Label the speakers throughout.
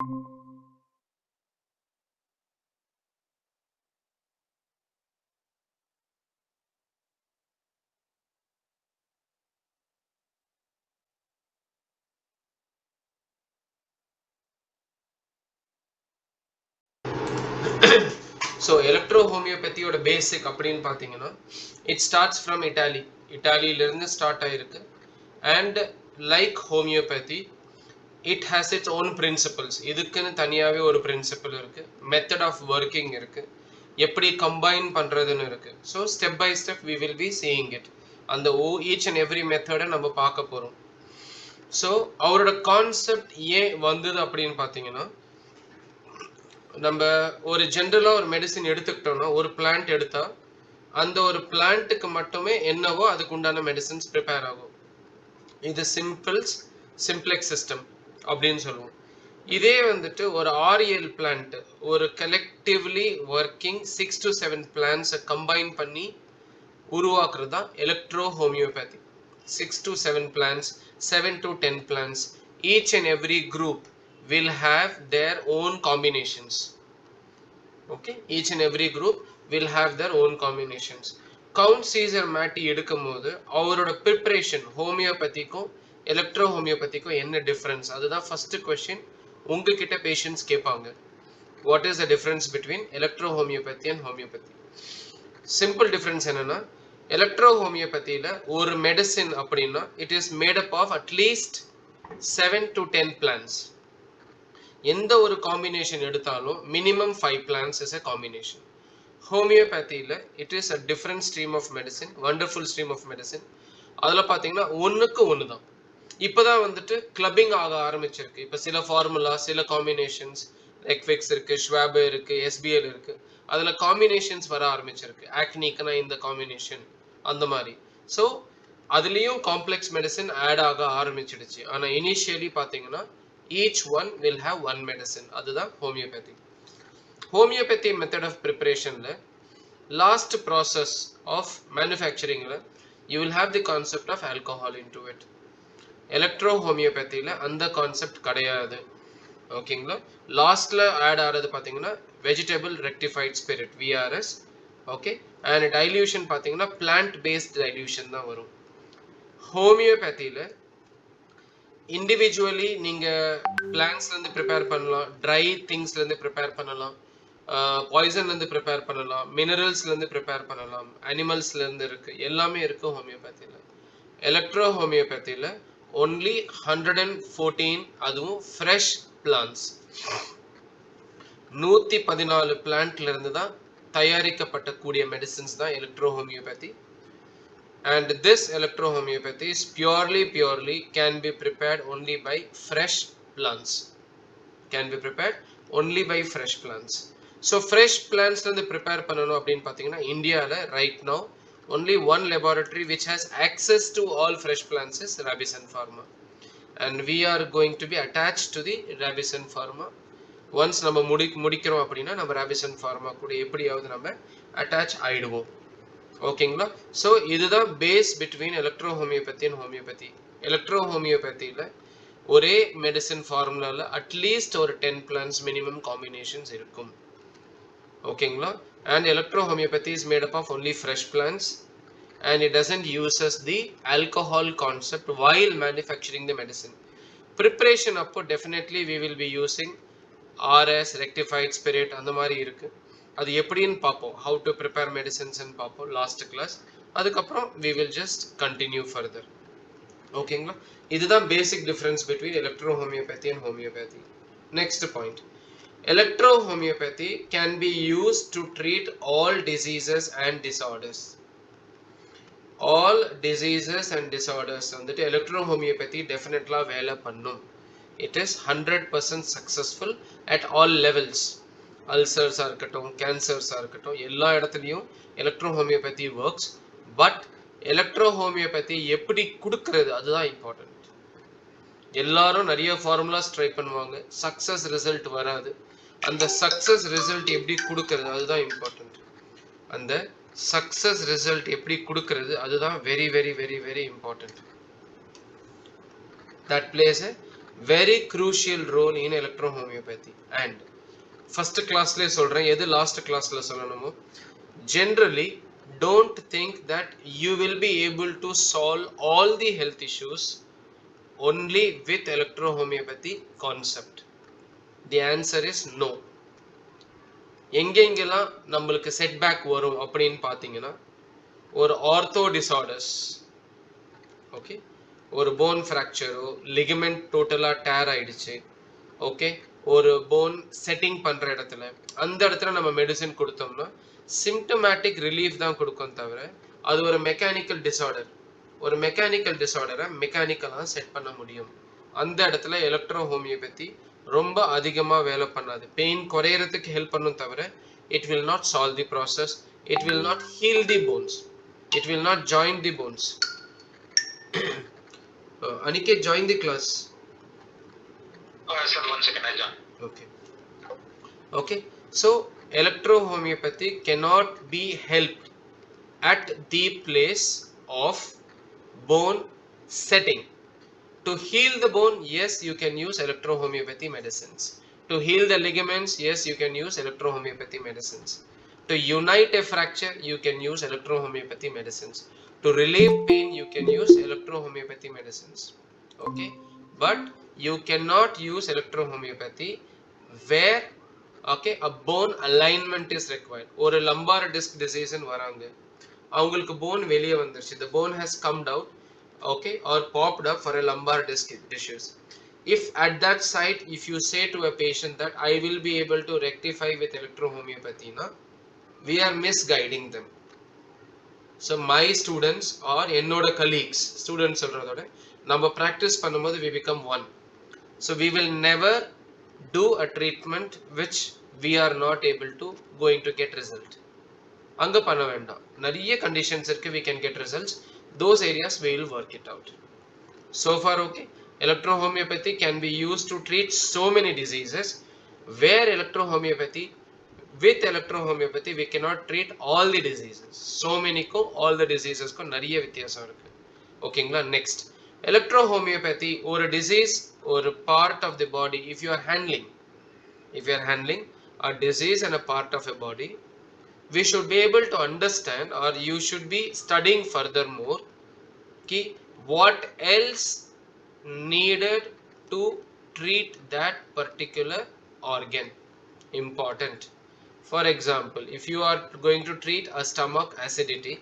Speaker 1: So electro homeopathy oda basic அப்படினு பாத்தீங்கன்னா it starts from Italy. இத்தாலியில இருந்து ஸ்டார்ட் ஆயிருக்கு. And like homeopathy, it has its own principles. இதுக்குன்னு தனியாவே ஒரு பிரின்சிபல் இருக்கு. Method of working இருக்கு. எப்படி கம்பைன் பண்றதுன்னு இருக்கு. So step by step we will be seeing it. அந்த each and every method நம்ம பார்க்க போறோம். So அவரோட கான்செப்ட் ஏன் வந்தது அப்படின்னு பாத்தீங்கன்னா, நம்ம ஒரு ஜெனரலா ஒரு மெடிசின் எடுத்துக்கிட்டோம்னா, ஒரு பிளான்ட் எடுத்தா அந்த ஒரு பிளான்ட்டுக்கு மட்டுமே என்னவோ அதுக்கு உண்டான மெடிசின்ஸ் ப்ரிப்பேர் ஆகும். இது சிம்ப்ளெக்ஸ் சிஸ்டம் அப்படின்னு சொல்லுவோம். இதே வந்துட்டு ஒரு ஆரியல் பிளான்ட், ஒரு கலெக்டிவ்லி ஒர்க்கிங் 6 to 7 பிளான்ட்ஸை கம்பைன் பண்ணி உருவாக்குறது தான் electro homeopathy. 6 to 7 plants, 7 to 10 plants, each and every group will have their own combinations. Okay, each and every group will have their own combinations. Count Caesar Matti எடுக்கும்போது அவரோட preparation ஹோமியோபதிக்கும் electro ஹோமியோபதிக்கும் என்ன difference, அதுதான் first question உங்ககிட்ட patients கேட்பாங்க. What is the difference between electro homeopathy and homeopathy? Simple difference என்னன்னா, electro ஹோமியோபதியில ஒரு medicine அப்படின்னா it is made up of at least 7 to 10 plants. எந்த ஒரு காம்பினேஷன் எடுத்தாலும் minimum 5 plants is a combination. ஹோமியோபதியில it is a different stream of medicine, wonderful stream of medicine. அதில் பார்த்தீங்கன்னா ஒன்றுக்கு ஒன்று தான். இப்போதான் வந்துட்டு கிளப்பிங் ஆக ஆரம்பிச்சிருக்கு. இப்போ சில ஃபார்முலா, சில காம்பினேஷன்ஸ், எக்வெக்ஸ் இருக்கு, ஸ்வாபே இருக்கு, எஸ்பிஎல் இருக்கு, அதில் காம்பினேஷன்ஸ் வர ஆரம்பிச்சிருக்கு. ஆக்னிக்குனா இந்த காம்பினேஷன் அந்த மாதிரி. ஸோ அதுலேயும் காம்ப்ளெக்ஸ் மெடிசின் ஆட் ஆக ஆரம்பிச்சிடுச்சு. ஆனால் இனிஷியலி பார்த்தீங்கன்னா each one will have one medicine. அதுதான் ஹோமியோபதி. ஹோமியோபதி மெத்தட் ஆஃப் ப்ரிப்பரேஷனில் லாஸ்ட் ப்ராசஸ் ஆஃப் மேனுஃபேக்சரிங்கில் you will have the concept of alcohol into it. Electro ஹோமியோபதியில் அந்த கான்செப்ட் கிடையாது. ஓகேங்களா? லாஸ்ட்ல ஆட் ஆகிறது பார்த்தீங்கன்னா vegetable rectified spirit, VRS. Okay, and dilution பார்த்தீங்கன்னா பிளான்ட் பேஸ்ட் டைல்யூஷன் தான் வரும். ஹோமியோபதியில் இண்டிவிஜுவலி நீங்கள் பிளான்ஸ்லேருந்து ப்ரிப்பேர் பண்ணலாம், ட்ரை திங்ஸ்லேருந்து ப்ரிப்பேர் பண்ணலாம், பாய்சன்லேருந்து ப்ரிப்பேர் பண்ணலாம், மினரல்ஸ்லேருந்து ப்ரிப்பேர் பண்ணலாம், அனிமல்ஸ்லேருந்து இருக்குது, எல்லாமே இருக்குது ஹோமியோபதியில். எலக்ட்ரோ ஹோமியோபதியில் only 114, அதுவும் ஃப்ரெஷ் பிளான்ஸ். 114 பிளான்ட்ல இருந்து தான் தயாரிக்கப்பட்ட கூடிய மெடிசின்ஸ் தான் electro homeopathy. And this electro homeopathy is purely can be prepared only by fresh plants. Can be prepared only by fresh plants. So fresh plants la prepare பண்ணனும் அப்படினு பாத்தீங்கன்னா இந்தியால right now only one laboratory which has access to all fresh plants is Rabisen Pharma, and we are going to be attached to the Rabisen Pharma. Once நம்ம முடிக்கிறோம் அப்படினா நம்ம Rabisen Pharma கூட எப்படியாவது நம்ம அட்டாச் ஆயிடுவோம். ஓகேங்களா? ஸோ இதுதான் base between electro homeopathy and homeopathy. Electro ஹோமியோபதியில் ஒரே மெடிசின் ஃபார்முலாவில் அட்லீஸ்ட் ஒரு 10 பிளான்ஸ் மினிமம் காம்பினேஷன்ஸ் இருக்கும். ஓகேங்களா? And electro homeopathy is made up of only fresh plants and it doesn't uses the alcohol concept while manufacturing the medicine. Preparation appo definitely we will be using RS, rectified spirit, அந்த மாதிரி இருக்கு. அது எப்படின்னு பார்ப்போம். How to prepare medicines and பார்ப்போம் last class. அதுக்கப்புறம் we will just continue further. ஓகேங்களா? இதுதான் basic difference between electro homeopathy and homeopathy. Next point, electro homeopathy can be used to treat all diseases and disorders. All diseases and disorders வந்துட்டு electro homeopathy டெஃபினெட்லா வேலை பண்ணும். It is 100% successful at all levels. அல்சர்ஸாக இருக்கட்டும், கேன்சர்ஸாக இருக்கட்டும், எல்லா இடத்துலையும் electro homeopathy works. But electro homeopathy எப்படி கொடுக்கறது அதுதான் இம்பார்ட்டன்ட். எல்லாரும் நிறைய ஃபார்முலாஸ் ட்ரை பண்ணுவாங்க, சக்ஸஸ் ரிசல்ட் வராது. அந்த சக்ஸஸ் ரிசல்ட் எப்படி கொடுக்கறது அதுதான் இம்பார்ட்டன்ட். அந்த சக்ஸஸ் ரிசல்ட் எப்படி கொடுக்கறது அதுதான் very very very very important. That plays a very crucial role in electro homeopathy. And first class le solren edu last class la solanumo, generally don't think that you will be able to solve all the health issues only with electro homeopathy concept. The answer is no. எங்கெங்கெல்லாம் நம்மளுக்கு setback வரும் அப்படின்னு பார்த்தீங்கன்னா, ஒரு ortho disorders, okay, ஒரு phone ஃப்ராக்சரோ ligament டோட்டலாக dare ஆயிடுச்சு, okay, ஒரு போன் செட்டிங் பண்ணுற இடத்துல அந்த இடத்துல நம்ம மெடிசின் கொடுத்தோம்னா சிம்டமேட்டிக் ரிலீஃப் தான் கொடுக்கும் தவிர அது ஒரு மெக்கானிக்கல் டிசார்டர். ஒரு மெக்கானிக்கல் டிசார்டரை மெக்கானிக்கலாக செட் பண்ண முடியும். அந்த இடத்துல எலக்ட்ரோ ஹோமியோபதி ரொம்ப அதிகமாக வேலை பண்ணாது. பெயின் குறையறதுக்கு ஹெல்ப் பண்ணும் தவிர it will not solve the process, it will not heal the bones, it will not join the bones. Aniket, join the class.
Speaker 2: Sir, 1 second, I join.
Speaker 1: Okay, so electro homeopathy cannot be helped at the place of bone setting. To heal the bone, yes, you can use electro homeopathy medicines. To heal the ligaments, yes, you can use electro homeopathy medicines. To unite a fracture, you can use electro homeopathy medicines. To relieve pain, you can use electro homeopathy medicines. Okay, but you cannot use electro homeopathy where, okay, a bone alignment is required. Or a lumbar disc disease in varanga, avungalukku bone veliye vandiruchu, the bone has come out, okay, or popped up for a lumbar disc issues. If at that site, if you say to a patient that I will be able to rectify with electro homeopathy, na, we are misguiding them. So my students or ennoda colleagues, students சொல்றதோட நம்ம practice பண்ணும்போது we become one. So we will never do a treatment which we are not able to going to get result. அங்க பண்ண வேண்டாம். நிறைய conditions இருக்கு, we can get results. Those areas we will work it out. So far okay. Electro homeopathy can be used to treat so many diseases, where with electro homeopathy we cannot treat all the diseases. So many ko all the diseases ko nariya வித்தியாசம் இருக்கு. ஓகேங்களா? Next, electro homeopathy or a disease or a part of the body, if you are handling a disease and a part of a body, we should be able to understand, or you should be studying furthermore ki what else needed to treat that particular organ. Important. For example, if you are going to treat a stomach acidity,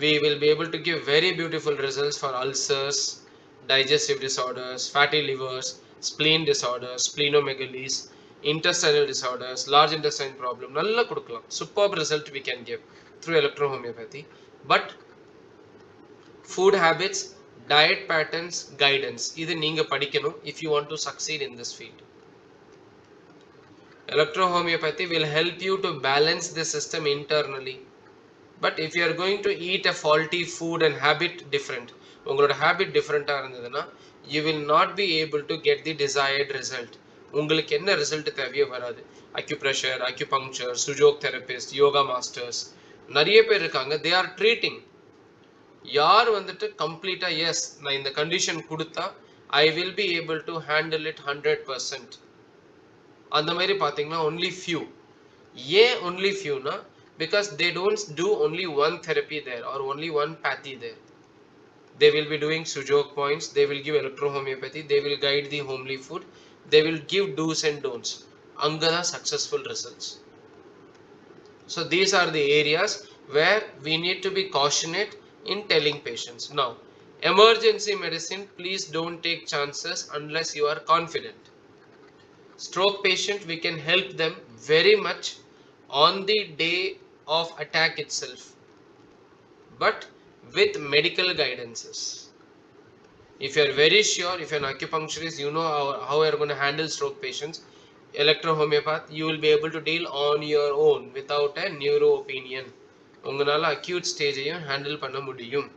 Speaker 1: we will be able to give very beautiful results for ulcers, digestive disorders, fatty livers, spleen disorders, splenomegaly, intestinal disorders, large intestine problem. Nalla kudukalam. Superb result we can give through electro homeopathy. But food habits, diet patterns, guidance, idu neenga padikkanum if you want to succeed in this field. Electro homeopathy will help you to balance the system internally. But if you are going to eat a faulty food and habit different, ungaloda habit different ah irundaduna, you will not be able to get the desired result. உங்களுக்கு என்ன result தேவையோ வராது. acupressure, acupuncture, sujok therapist, yoga masters நிறைய பேர் இருக்காங்க, they are treating. யார் வந்துட்டு கம்ப்ளீட்டா எஸ் நான் இந்த கண்டிஷன் கொடுத்தா I will be able to handle it 100%, அந்த மாதிரி பார்த்தீங்கன்னா only few. ஏன் only few na? Because they don't do only one therapy there or only one pathy there. They will be doing sujok points, they will give electro homeopathy, they will guide the homely food, they will give do's and don'ts. Angada successful results. So these are the areas where we need to be cautionate in telling patients. Now, emergency medicine, please don't take chances unless you are confident. Stroke patient, we can help them very much on the day of attack itself, but with medical guidances. If you are very sure, if you are an acupuncturist, you know how you are going to handle stroke patients. Electro homeopath, you will be able to deal on your own without a neuro opinion. உங்களால acute ஸ்டேஜையும் handle பண்ண முடியும்,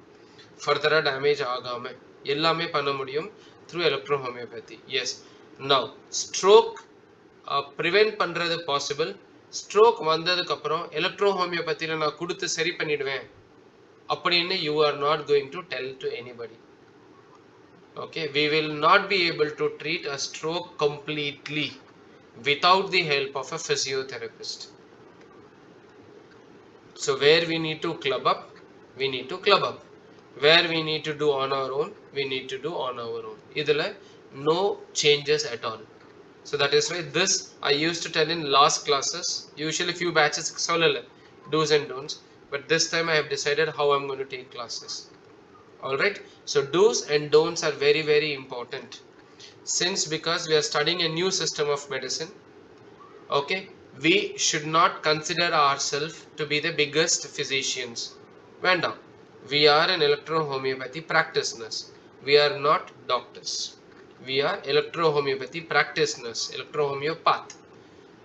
Speaker 1: ஃபர்தரா damage ஆகாம எல்லாமே பண்ண முடியும் through electro homeopathy. Yes, now stroke prevent பண்றது possible. Stroke வந்ததுக்கு அப்புறம் எலக்ட்ரோ ஹோமியோபதியில நான் கொடுத்து சரி பண்ணிடுவேன் அப்படின்னு you are not going to tell to anybody. Okay, we will not be able to treat a stroke completely without the help of a physiotherapist. So where we need to club up, we need to club up. Where we need to do on our own, we need to do on our own. Idhula no changes at all. So that is why this I used to tell in last classes. Usually few batches solala do's and don'ts. But this time I have decided how I'm going to take classes. Alright. So do's and don'ts are very, very important. Since because we are studying a new system of medicine, okay, we should not consider ourselves to be the biggest physicians. Vendam. We are an electro-homeopathy practitioners. We are not doctors. We are electro-homeopathy practitioners, electro-homeopath.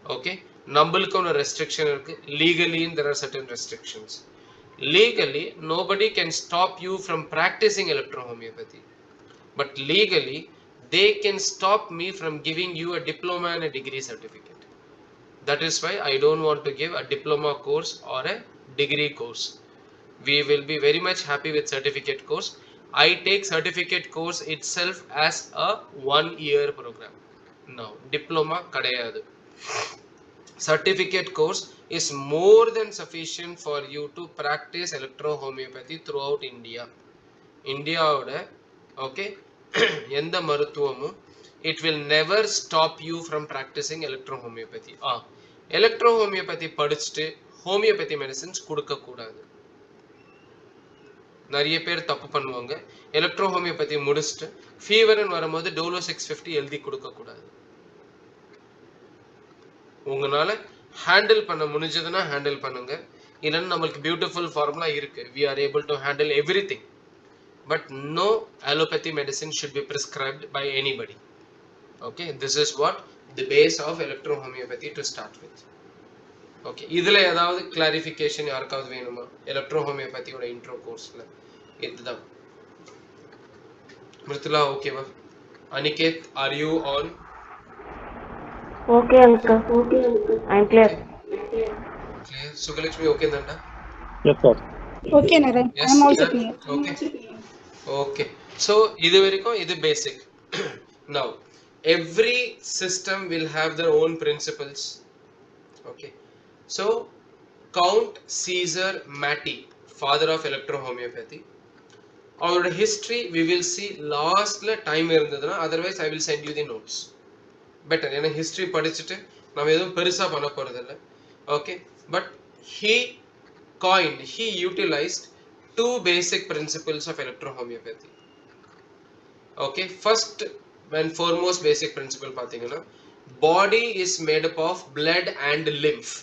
Speaker 1: Okay. Nambalukku a restriction irukku. Legally there are certain restrictions. Legally, nobody can stop you from practicing electro-homeopathy. But legally, they can stop me from giving you a diploma and a degree certificate. That is why I don't want to give a diploma course or a degree course. We will be very much happy with certificate course. I take certificate course itself as a 1 year program. Now, diploma kadayadu. Certificate course is more than sufficient for you to practice electro-homeopathy throughout India. இந்தியாவோட okay எந்த மருத்துவமும் it will never stop you from practicing electro-homeopathy. electro-homeopathy படிச்சுட்டு homeopathy medicines கொடுக்க கூடாது. நிறைய பேர் தப்பு பண்ணுவாங்க. electro-homeopathy முடிச்சுட்டு ஃபீவர்னு வரும்போது டோலோ 650 எழுதி கொடுக்க கூடாது. உங்களால ஹேண்டில் பண்ண முடிஞ்சதுன்னா ஹேண்டில் பண்ணுங்க. இல்லைன்னா நம்மளுக்கு பியூட்டிஃபுல் ஃபார்முலா இருக்கு. we are able to handle everything. But no allopathy medicine should be prescribed by anybody. Okay, this is what the base of electro-homeopathy to start with. Okay, இதுல ஏதாவது clarification யாருக்காவது வேணுமா electro-homeopathy ஓட intro courseல? இதுதான். மிருதுலா ஓகேவா? Aniket, are you on?
Speaker 2: Okay, uncle. I'm clear.
Speaker 1: Clear. Sugalakshmi okay nanda?
Speaker 3: Yes, sir.
Speaker 4: Okay, Naren.
Speaker 1: Yes,
Speaker 4: I am also
Speaker 1: Ina?
Speaker 4: clear.
Speaker 1: Okay. Okay. So, இது வரைக்கும் இது basic. Now, every system will have their own principles. Okay. So, Count Caesar Matti, father of electro-homeopathy. Our history we will see lastல time இருந்ததுனா otherwise I will send you the notes. Better ஏன்னா history படிச்சிட்டு நாம எதுவும் பெருசா பண்ண போறதில்லை. Okay. But he utilized two basic principles of electro-homeopathy. Okay, first and foremost basic principle பாத்தீங்கன்னா body is made up of blood and lymph.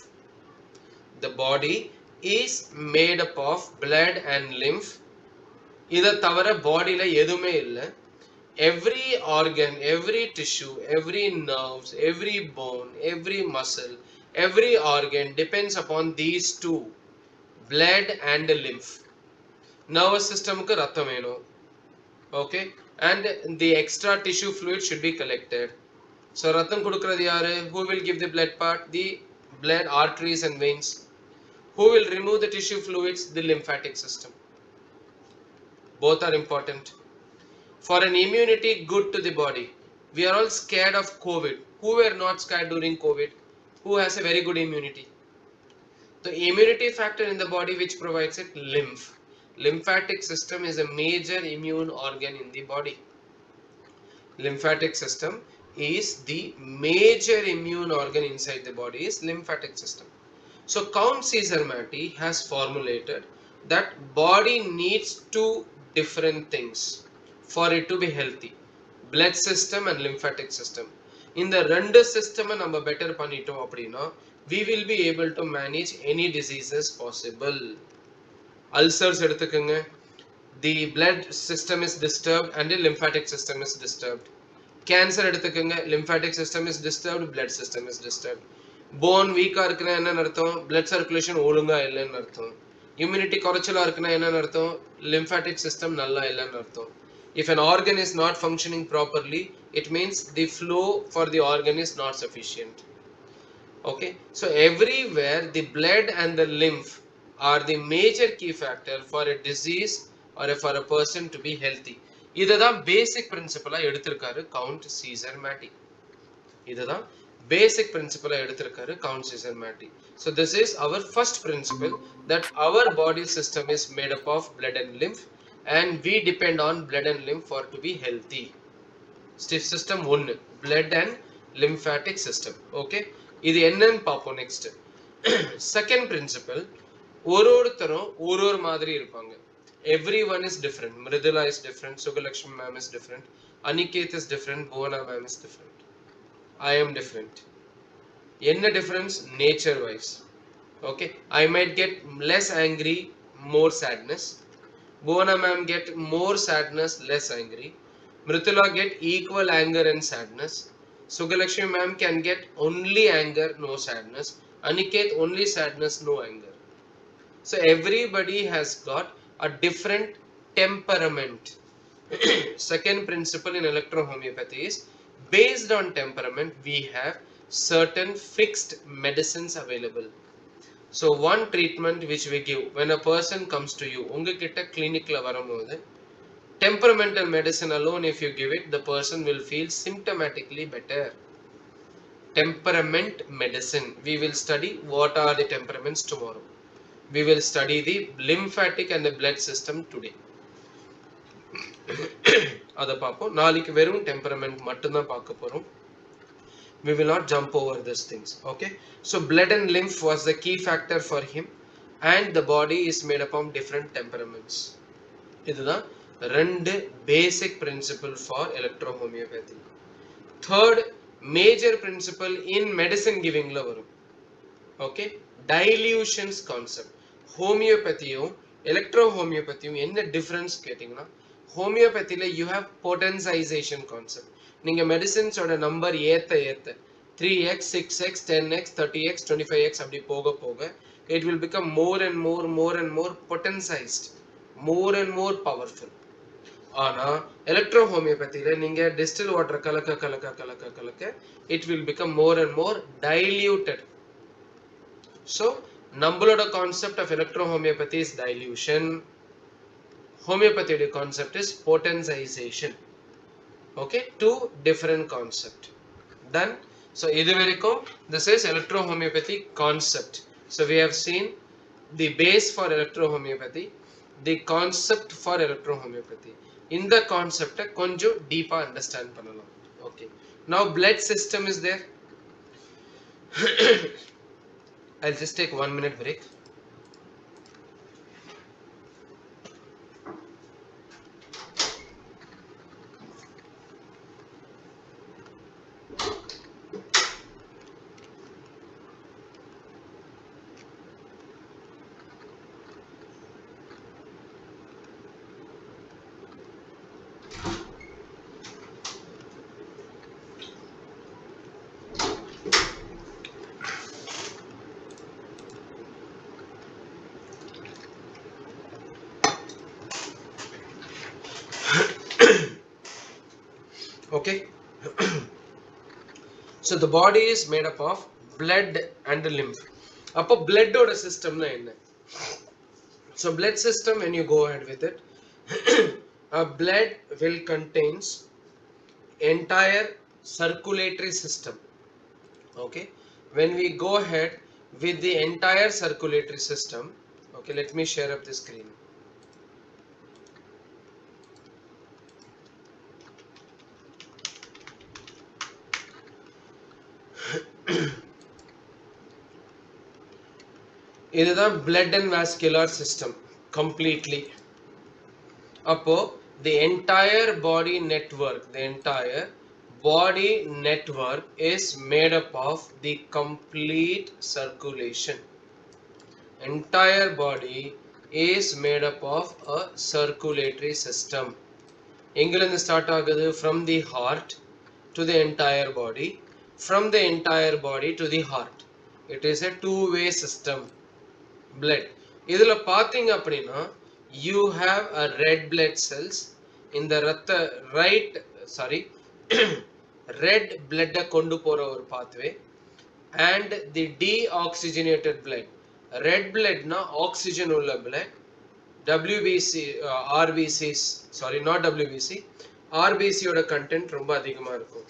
Speaker 1: The body is made up of blood and lymph. இதை தவிர பாடியில எதுவுமே இல்லை. Every organ, every tissue, every nerves, every bone, every muscle, every organ depends upon these two, blood and lymph. Nervous system க்கு ரத்தம் வேணும். Okay, and the extra tissue fluid should be collected. So ரத்தம் கொடுக்கிறது யாரு? Who will give the blood part? The blood arteries and veins. Who will remove the tissue fluids? The lymphatic system. Both are important. For an immunity good to the body, we are all scared of COVID. Who were not scared during COVID? Who has a very good immunity? The immunity factor in the body which provides it, lymph. Lymphatic system is a major immune organ in the body. Lymphatic system is the major immune organ inside the body is lymphatic system. So Count Caesar Matti has formulated that body needs two different things for it to be healthy. Blood system and lymphatic system. In the ரெண்டு system நம்ம better பண்ணிட்டோம் அப்படின்னா we will be able to manage any diseases possible. Ulcers எடுத்துக்கங்க. The blood system is disturbed and the lymphatic system is disturbed. Cancer எடுத்துக்கங்க. Lymphatic system is disturbed, blood system is disturbed. Bone weak-ஆ இருக்குன்னா என்ன அர்த்தம்? Blood circulation ஒழுங்கா இல்லைன்னு அர்த்தம். Immunity குறைச்சலா இருக்குன்னா என்ன அர்த்தம்? Lymphatic system நல்லா இல்லைன்னு அர்த்தம். If an organ is not functioning properly, it means the flow for the organ is not sufficient. Okay, so everywhere the blood and the lymph are the major key factor for a disease or for a person to be healthy. இதுதான் basic பிரின்சிபலா எடுத்திருக்காரு count Cesare matte. இதுதான் basic பிரின்சிபலா எடுத்திருக்காரு count Cesare Mattei. So this is our first principle, that our body system is made up of blood and lymph and we depend on blood and lymph for to be healthy. System 1, blood and lymphatic system. Okay, இது என்னன்னு பாப்போம் next. Second principle, ஒருத்தரும் ஒரு மாதிரி இருப்பாங்க. Everyone is different. Mridula is different, Sugalakshmi ma'am is different, Aniket is different, Bhuvana ma'am is different, I am different. Enna difference? Nature wise. Okay, I might get less angry, more sadness. Bhuvana ma'am get more sadness, less angry. Mridula get equal anger and sadness. Sugalakshmi ma'am can get only anger, no sadness. Aniket only sadness, no anger. So everybody has got a different temperament. Second principle in electrohomeopathy is, based on temperament we have certain fixed medicines available. So one treatment which we give when a person comes to you, unga kitta clinic la varumbodhu, temperamental medicine alone if you give it, the person will feel symptomatically better. Temperament medicine, we will study what are the temperaments tomorrow. We will study the lymphatic and the blood system today. அத பாப்போம். நாளைக்கு வெறும் temperament மட்டும் தான் பார்க்க போறோம். We will not jump over these things. Okay, so blood and lymph was the key factor for him and the body is made up of different temperaments. இதுதான் ரெண்டு basic principle for electrohomeopathy. Third major principle in medicine giving la varum. Okay, dilutions concept. ஹோமியோபதியும் எலக்ட்ரோஹோமியோபதியும் என்ன difference கேட்டிங்கன்னா, ஹோமியோபதியில் you have பொட்டன்சைசேஷன் concept. நீங்கள் மெடிசின்ஸோட number ஏற்ற 3x 6x 10x 30x 25x அப்படி போக போக it will become more and more potentialized, more and more powerful. ஆனால் எலக்ட்ரோஹோமியோபதியில் நீங்கள் distil water கலக்க it will become more and more diluted. So நம்மளோட concept of electrohomeopathy is dilution, ஹோமியோபதியோட concept is potentisation. Okay, two different concept. Done. So இது வரைக்கும் this is electrohomeopathy concept. So we have seen the base for electrohomeopathy, the concept for electrohomeopathy. இந்த கான்செப்டை கொஞ்சம் டீப்பாக understand பண்ணலாம். Okay, now blood system is there. I'll just take 1 minute break. Okay. So the body is made up of blood and lymph. அப்போ blood ஓட சிஸ்டம்னா என்ன? So blood system, when you go ahead with it, a blood will contains entire circulatory system. Okay, when we go ahead with the entire circulatory system, okay, let me share up the screen. இதுதான் blood and vascular system completely. அப்போ the entire body network is made up of the complete circulation. Entire body is made up of a circulatory system. எங்கிருந்து start ஆகுது? From the heart to the entire body, from the entire body to the heart. It is a two-way system. Blood, இதுல பாத்தீங்க அப்படின்னா you have a red blood cells in the red blood கொண்டு போற ஒரு pathway, and the deoxygenated blood. Red blood na oxygen உள்ள blood, WBC RBCs sorry not WBC RBC ஓட content ரொம்ப அதிகமா இருக்கும்.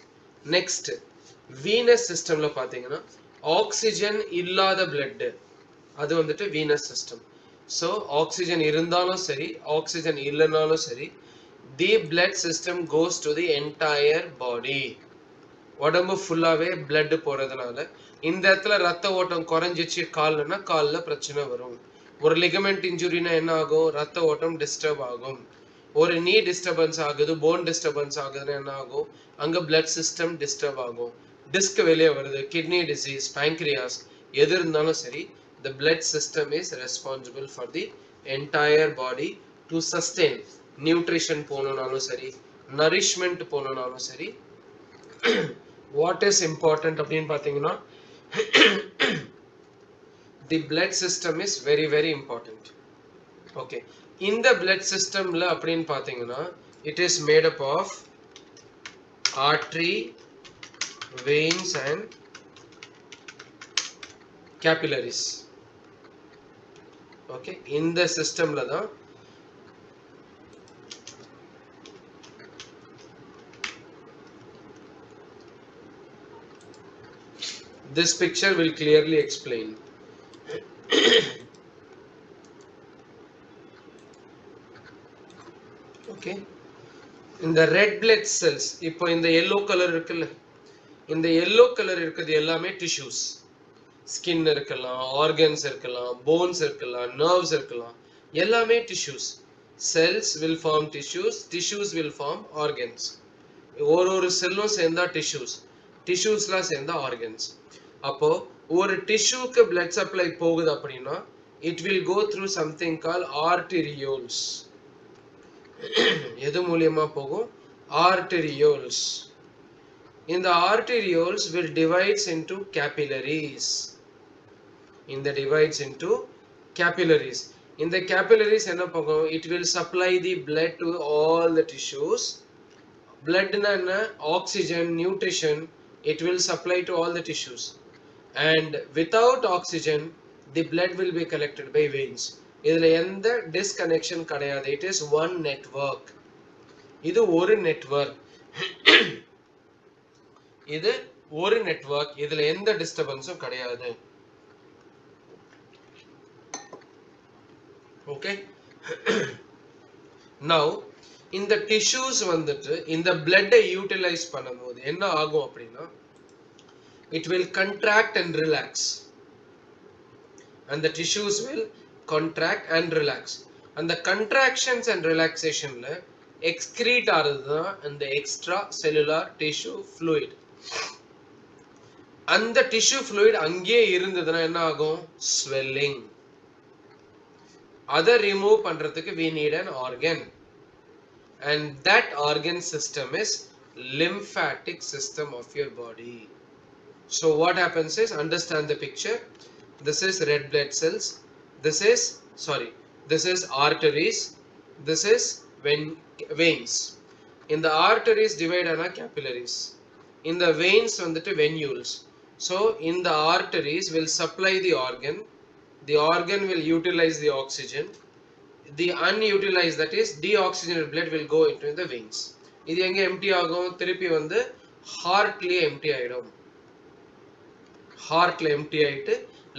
Speaker 1: நெக்ஸ்ட் வீனஸ் சிஸ்டம்ல பாத்தீங்கன்னா ஆக்சிஜன் இல்லாத blood அது வந்துட்டு வீனஸ் சிஸ்டம். ஸோ ஆக்சிஜன் இருந்தாலும் சரி ஆக்சிஜன் இல்லைனாலும் சரி the blood system goes to the entire body. உடம்பு ஃபுல்லாவே blood போறதுனால இந்த இடத்துல ரத்த ஓட்டம் குறைஞ்சிச்சு கால்னா காலில் பிரச்சனை வரும். ஒரு லிகமெண்ட் இன்ஜுரினா என்ன ஆகும்? ரத்த ஓட்டம் டிஸ்டர்ப் ஆகும். ஒரு நீ டிஸ்டர்பன்ஸ் ஆகுது, போன் டிஸ்டர்பன்ஸ் ஆகுதுன்னா என்ன ஆகும்? அங்க பிளட் சிஸ்டம் டிஸ்டர்ப் ஆகும். டிஸ்க் வெளியே வருது, கிட்னி டிசீஸ், பேங்க்ரியாஸ் எது இருந்தாலும் சரி the blood system is responsible for the entire body to sustain. Nutrition போகணும்னாலும் சரி, நரிஷ்மெண்ட் போகணும்னாலும் சரி, what is important அப்படின்னு பார்த்தீங்கன்னா the blood system is very very important. Okay, இந்த blood systemல அப்படின்னு பார்த்தீங்கன்னா it is made up of artery, veins and capillaries. Okay, இந்த சிஸ்டம்ல தான் this picture will clearly explain. Okay, இந்த red blood cells இப்போ இந்த yellow color இருக்குல்ல, இந்த yellow color இருக்குது எல்லாமே tissues. Skin இருக்கலாம், organs இருக்கலாம், bones இருக்கலாம், nerves இருக்கலாம், எல்லாமே tissues. Cells will form tissues, tissues will form organs. ஒரு செல்லும் சேர்ந்தா tissues, tissuesலாம் சேர்ந்தா organs. அப்போ ஒரு டிஷ்யூக்கு blood supply போகுது அப்படின்னா it will go through something called arterioles. எது மூலியமா போகும்? arterioles. இந்த arterioles will divides into capillaries. இந்த divides into capillaries. இந்த capillaries என்ன போகும்? It will supply the blood to all the tissues. Blood na enna? Oxygen, nutrition, it will supply to all the tissues. And without oxygen the blood will be collected by veins. இதுல எந்த disconnection கிடையாது. It is one network. இது ஒரு network. இது ஒரு network. இதுல எந்த டிஸ்டர்பன்ஸும் கிடையாது. Okay, now இந்த tissues வந்துட்டு இந்த blood utilize பண்ணும்போது என்ன ஆகும் அப்படின்னா it will contract and relax, and the tissues will contract and relax. And the contractions and relaxation la excrete ஆறதுதா அந்த extra cellular tissue fluid. அந்த tissue fluid அங்கே இருந்ததுனா என்ன ஆகும்? Swelling. அதை remove பண்றதுக்கு we need an organ, and that organ system is lymphatic system of your body. So what happens is, understand the picture. This is red blood cells, this is arteries, this is veins. In the arteries divide ana capillaries, in the veins வந்துட்டு venules. So in the arteries will supply the organ will utilize the oxygen, the unutilized, that is deoxygenated blood will go into the veins. இது எங்க empty ஆகும்? திருப்பி வந்து heartலயே empty ஆயிடும். ஹார்ட்ல empty ஆயிட்டு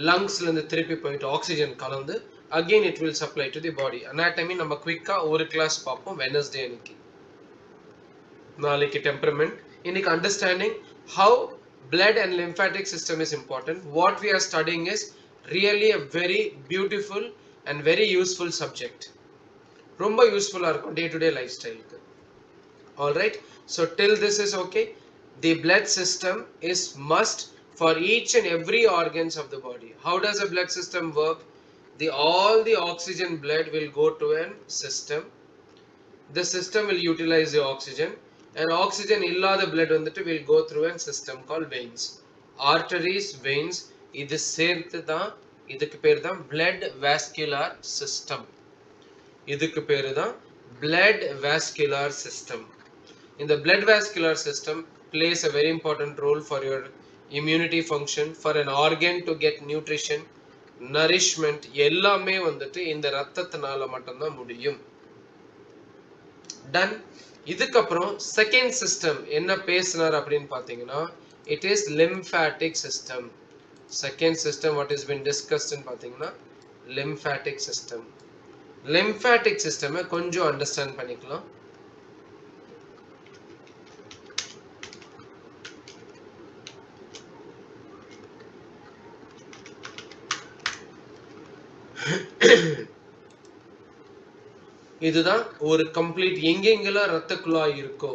Speaker 1: லங்ஸ்ல இருந்து திருப்பி போயிட்டு ஆக்சிஜன் கலந்து again it will supply to the body. anatomy நம்ம குயிக்கா ஒரு கிளாஸ் பார்ப்போம் வெட்னஸ்டே அன்னைக்கு. நாளைக்கு டெம்பரமெண்ட், இன்னைக்கு understanding how blood and lymphatic system is important. What we are studying is really a very beautiful and very useful subject. ரொம்ப யூஸ்ஃபுல்லா இருக்கும் டே டு டே லைஃப் ஸ்டைலுக்கு. All right, so till this is okay. The blood system is must for each and every organs of the body. How does a blood system work? All the oxygen blood will go to a system. The system will utilize the oxygen, and oxygen illada blood வந்துட்டு will go through a system called veins. Arteries, veins, இது சேர்த்து தான் இதுக்கு பேர் தான் blood vascular system. இதுக்கு பேர் தான் blood vascular system. In the blood vascular system plays a very important role for your immunity function, for an organ to get nutrition, nourishment எல்லாமே வந்துட்டு இந்த ரத்தத்தினால மட்டும்தான் முடியும். டன். இதுக்கப்புறம் செகண்ட் சிஸ்டம் என்ன பேசினார் அப்படின்னு பார்த்தீங்கன்னா it is lymphatic system. Second system what has been discussed in பார்த்தீங்கன்னா lymphatic system. lymphatic system கொஞ்சம் அண்டர்ஸ்டாண்ட் பண்ணிக்கலாம். இதுதான் ஒரு கம்ப்ளீட் எங்கெங்கெல்லாம் ரத்த குழாய் இருக்கோ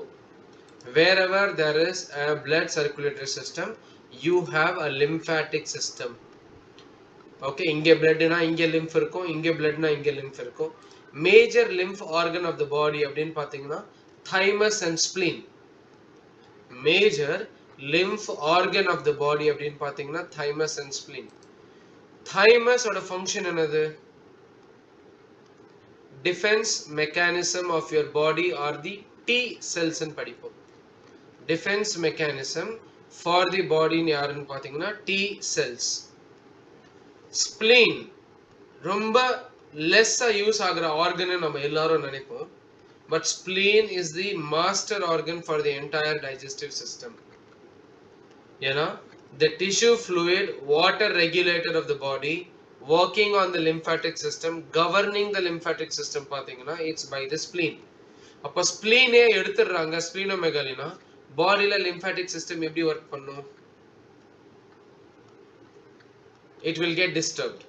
Speaker 1: wherever there is a blood circulatory system you have a lymphatic system. okay இங்க bloodனா இங்க lymph இருக்கும், இங்க bloodனா இங்க lymph இருக்கும். major lymph organ of the body அப்படினு பாத்தீங்கன்னா thymus and spleen. major lymph organ of the body அப்படினு பாத்தீங்கன்னா thymus and spleen. thymus ஓட ஃபங்க்ஷன் என்னது? defense mechanism of your body or the T cells ன்னு படிப்போம். defense mechanism for the body ன்னு யாருன்னு பாத்தீங்கன்னா T cells. spleen ரொம்ப லெஸ்ஸா யூஸ் ஆகுற ஆர்கன் நம்ம எல்லாரும் நினைப்போம். but spleen is the master organ for the entire digestive system. ஏன்னா the tissue fluid water regulator of the body working on the lymphatic system, governing the lymphatic system பாத்தீங்கன்னா it's by the spleen. அப்ப ஸ்ப்ளீனே எடுத்துறாங்க ஸ்ப்ளீனோமெகாலினா பாடியில lymphatic system எப்படி work பண்ணும்? it will get disturbed.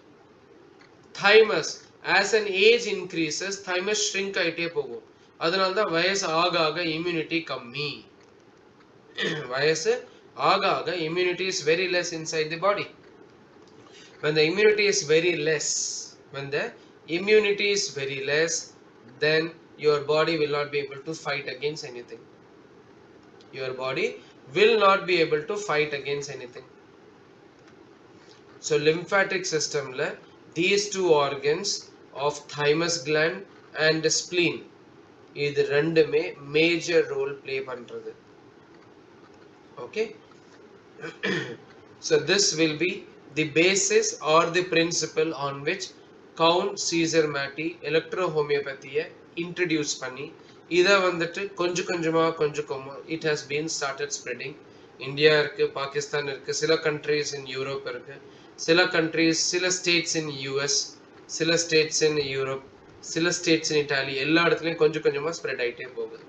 Speaker 1: thymus as an age increases thymus shrink ஆயிட்டே போகும். அதனால தான் வயசு ஆக ஆக immunity கம்மி. வயசு ஆக ஆக immunity is very less inside the body. when the immunity is very less, then your body will not be able to fight against anything. Your body will not be able to fight against anything. So lymphatic system la these two organs of thymus gland and spleen இது ரெண்டுமே major role play பண்றது. okay so this will be the basis or the principle on which Count Caesar Matti electro homeopathy introduce பண்ணி இத வந்துட்டு கொஞ்சம் கொஞ்சமா it has been started spreading. India இருக்கு, பாகிஸ்தான் இருக்கு, சில countries in Europe இருக்கு, சில countries சில states in US, சில states in Europe, சில states in Italy, எல்லா இடத்துலயும் கொஞ்சம் கொஞ்சமா ஸ்ப்ரெட் ஆயிட்டே போகுது.